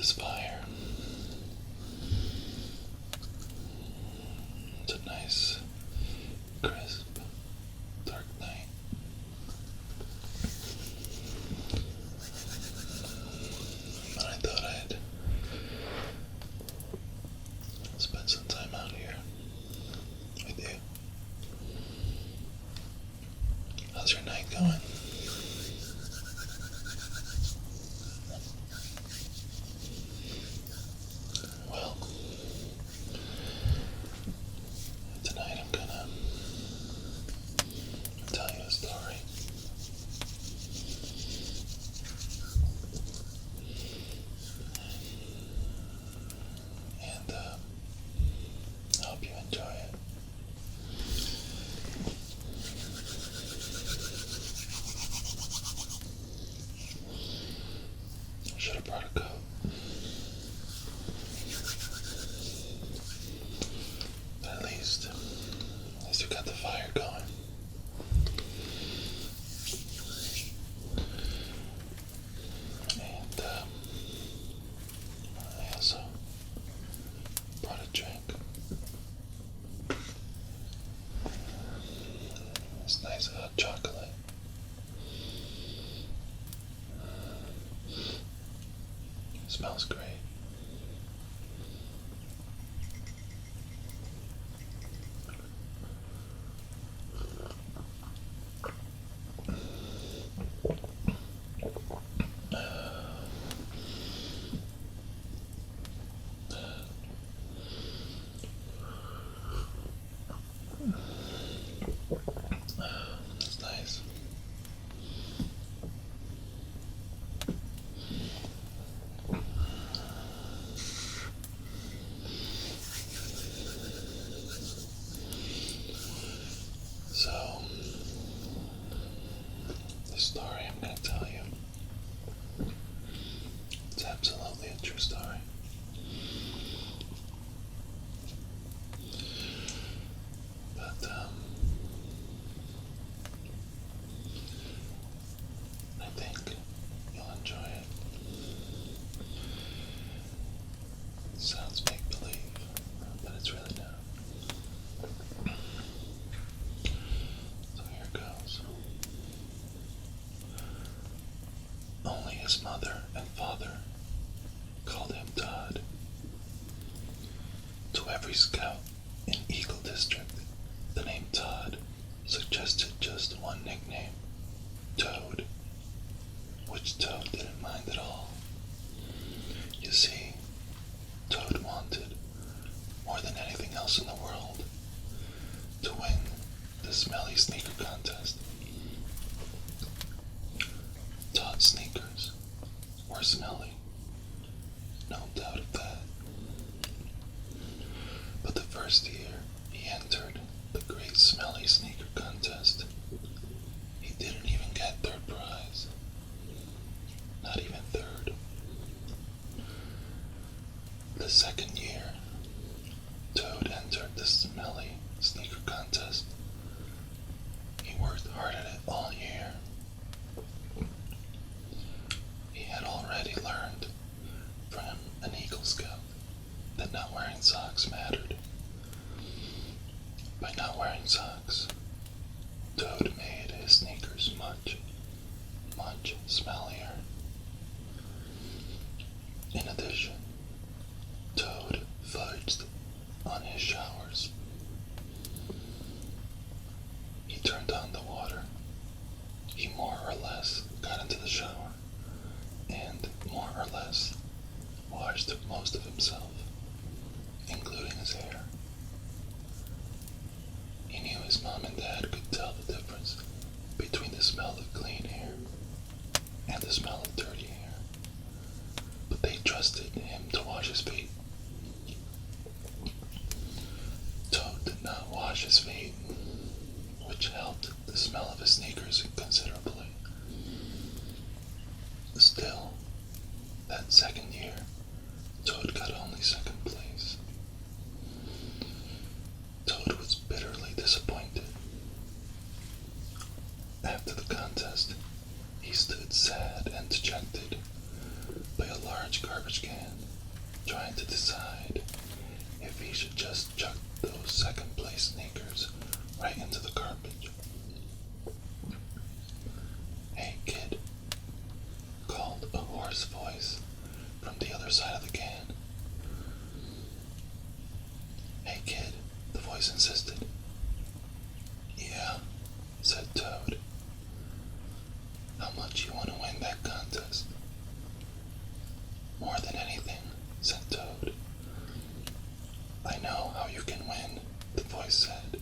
this fire. It's a nice, crisp, dark night. And I thought I'd spend some time out here with you. How's your night going? Well, tonight I'm gonna tell you a story. And I hope you enjoy it. I should have brought a coat. But at least you got the fire going. And I also brought a drink. It's nice hot chocolate. Smells great. That's nice. So, the story I'm going to tell you, it's absolutely a true story. But, I think you'll enjoy it. It sounds make-believe, but it's really not. So here goes. Only his mother and father called him Todd. To every scout in Eagle District, the name Todd suggested just one nickname, Toad, which Toad didn't mind at all. You see, Toad wanted, more than anything else in the world, to win the Smelly Sneaker Contest. Todd's sneakers were smelly, no doubt of that. But the first year he entered the Great Smelly Sneaker Contest, he didn't even get third prize. Not even third. The second year, Toad entered the Smelly Sneaker Contest. He worked hard at it all year. He had already learned from an Eagle Scout that not wearing socks mattered. By not wearing socks, Toad made his sneakers much, much smellier. In addition, Toad fudged on his showers. He turned on the water. He more or less got into the shower and more or less washed most of himself, including his hair. He knew his mom and dad could tell the difference between the smell of clean hair and the smell of dirty hair, but they trusted him to wash his feet. Toad did not wash his feet, which helped the smell of his sneakers considerably. Still, that second year, Toad got only second place. Toad was bitterly disappointed. After the contest, he stood sad and dejected by a large garbage can. trying to decide if he should just chuck those second place sneakers right into the garbage. "Hey kid," called a hoarse voice from the other side of the can. "Hey kid," the voice insisted. "Yeah," said Toad. "How much you want to win that contest?" "More than anything," said Toad. "I know how you can win," the voice said.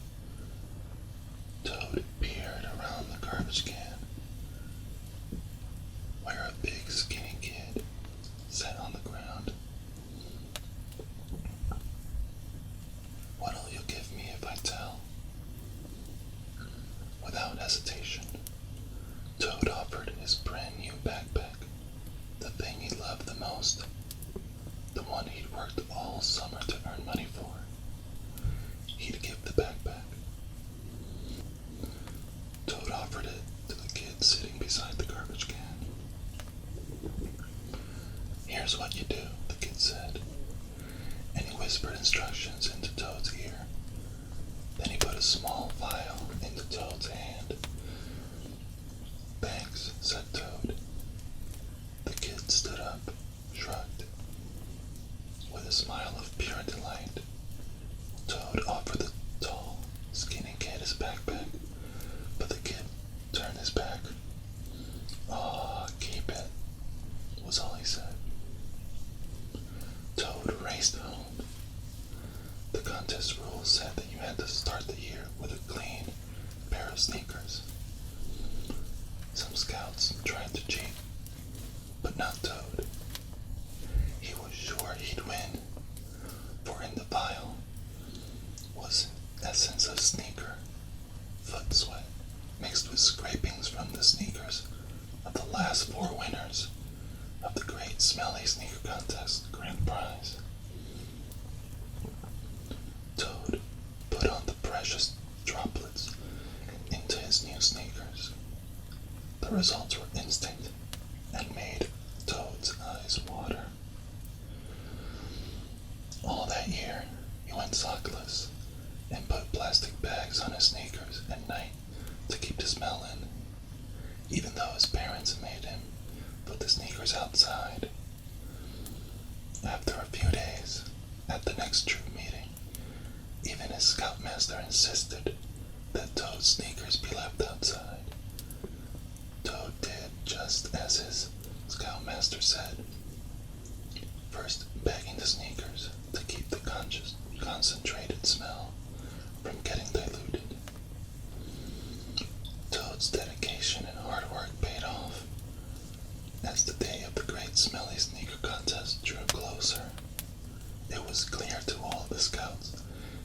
Toad peered around the garbage can, where a big skinny kid sat on the ground. "What'll you give me if I tell?" Without hesitation, Toad offered his brand new backpack, the thing he loved the most, the one he'd worked all summer to earn money for. He'd give the backpack. Toad offered it to the kid sitting beside the garbage can. "Here's what you do," the kid said, and he whispered instructions into Toad's ear. Then he put a small vial into Toad's hand. "Thanks," said Toad. The kid stood up, shrugged. With a smile of pure delight, Toad offered the tall, skinny kid his backpack, but the kid turned his back. "Aw, keep it," was all he said. Toad raced home. The contest rules said that you had to start the year with a clean pair of sneakers. Some scouts tried to cheat, but not Toad. He was sure he'd win, for in the vial was essence of sneaker, foot sweat, mixed with scrapings from the sneakers of the last 4 winners of the great Smelly Sneaker Contest grand prize. Toad put on the precious droplets into his new sneakers. The results were instant and made Toad's eyes water. All that year, he went sockless and put plastic bags on his sneakers at night to keep the smell in, even though his parents made him put the sneakers outside. After a few days, at the next troop meeting, even his scoutmaster insisted that Toad's sneakers be left outside. Toad did just as his scoutmaster said, first bagging the sneakers to keep the concentrated smell from getting diluted. Toad's dedication and hard work paid off. As the day of the great Smelly Sneaker Contest drew closer, it was clear to all the scouts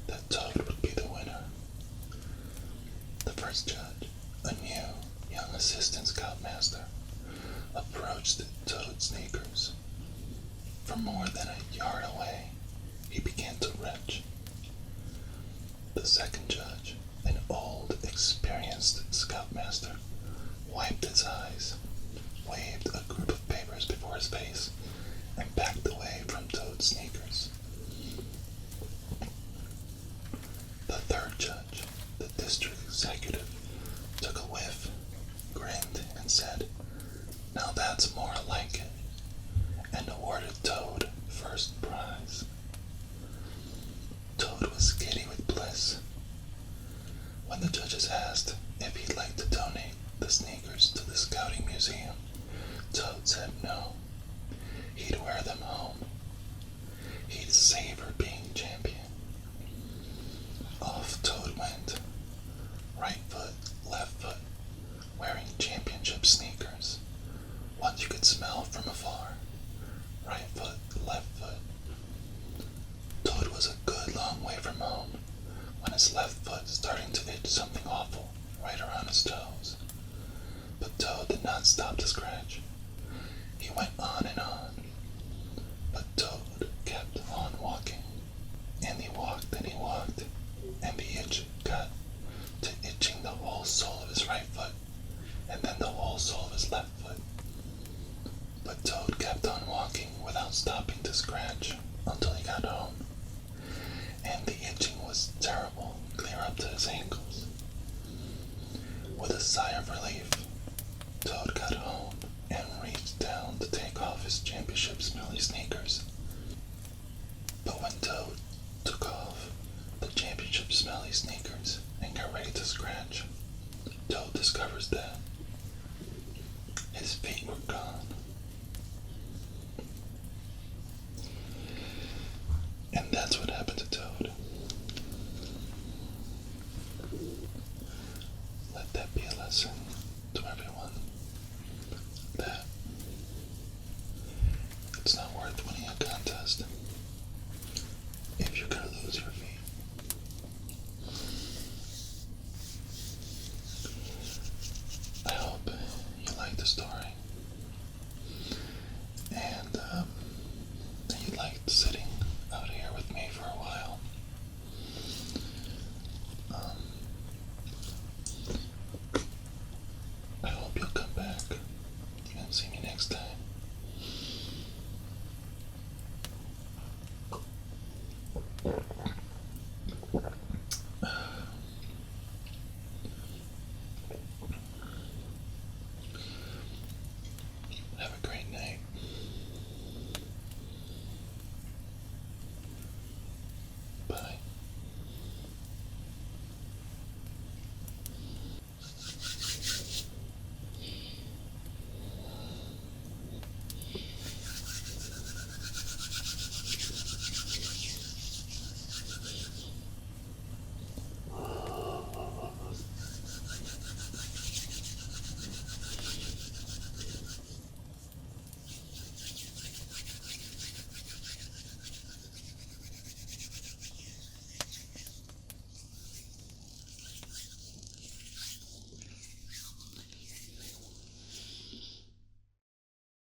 that Toad would be the winner. The first judge, a new, young assistant scoutmaster, approached Toad's sneakers. From more than a yard away, he began to retch. The second judge, an old, experienced scoutmaster, wiped his eyes, waved a group of papers before his face, and backed away from Toad's sneakers. The third judge, the district executive, took a whiff, grinned, and said, "Now that's more like it," and awarded Toad first prize. Toad was giddy with bliss. When the judges asked if he'd like to donate the sneakers to the Scouting Museum, Toad said no. He'd wear them stopping to scratch until he got home, and the itching was terrible, clear up to his ankles. With a sigh of relief, Toad got home and reached down to take off his championship smelly sneakers. But when Toad took off the championship smelly sneakers and got ready to scratch, Toad discovers that his feet were gone. And that's what happened to Toad. Let that be a lesson to everyone that it's not worth winning a contest if you're gonna lose your feet. I hope you liked the story and that you liked sitting out here with me for a while. I hope you'll come back and see me next time.